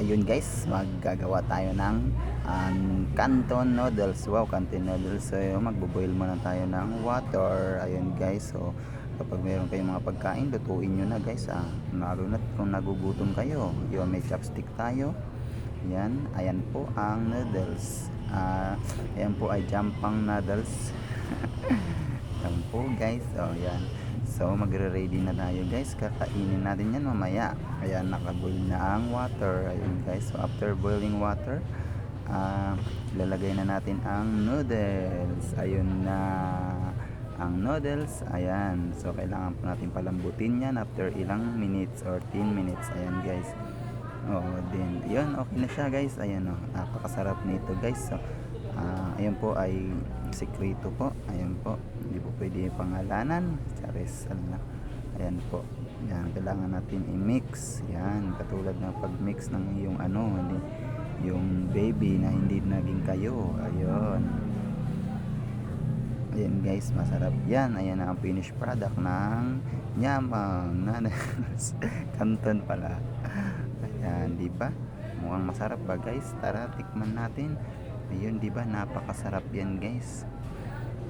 Ayun guys, maggagawa tayo ng canton noodles. Wow, canton noodles. So magbo-boil muna tayo ng water. Ayun guys, so kapag meron kayong mga pagkain, lutuin nyo na guys. Lalo na kung nagugutom kayo. Yun, may chopstick tayo. Yan, ayan po ang noodles. Ayan po ay jampang noodles. Yan po guys. Oh, yan. So magre-ready na tayo guys. Kakainin natin yan mamaya. Ayan, nakaboil na ang water. Ayun guys. So after boiling water, ilalagay na natin ang noodles. Ayun na ang noodles. Ayan. So kailangan po natin palambutin yan after ilang minutes or 10 minutes. Ayan guys. Oh, din. Yun, okay na siya guys. Ayan oh. Napakasarap nito guys. So ayan po ay sikreto po. Ayan po, hindi po pwede pangalanan. Charis, ano. Ayan po, yan, kailangan natin i-mix. Yan, katulad ng pag-mix ng yung ano, hindi, yung baby na hindi naging kayo. Ayun. Ayan guys, masarap yan. Ayan na ang finished product ng Nyamang na canton pala. Ayan, di ba? Mukhang masarap ba guys? Tara, tikman natin. Ayun, di ba? Napakasarap yan guys.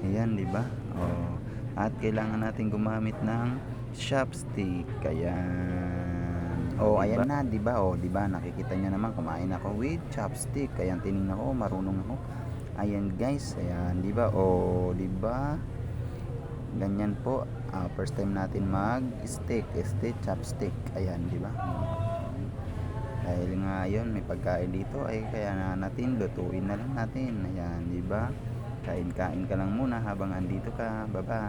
Ayan, di ba? Oh, at kailangan natin gumamit ng chopstick. Ayan. Oh, ayan na, di ba? Oh, di ba? Nakikita niyo naman kumain ako with chopstick. Ayan, tiningnan ko, marunong ako. Ayan guys, ayan, di ba? Oh, di ba? Ganyan po. First time natin mag-stick, chopstick. Ayan, di ba? Dahil nga yun, may pagkain dito ay kaya na natin lutuin na lang natin. Ayan, di ba? Kain-kain ka lang muna habang andito ka. Bye-bye.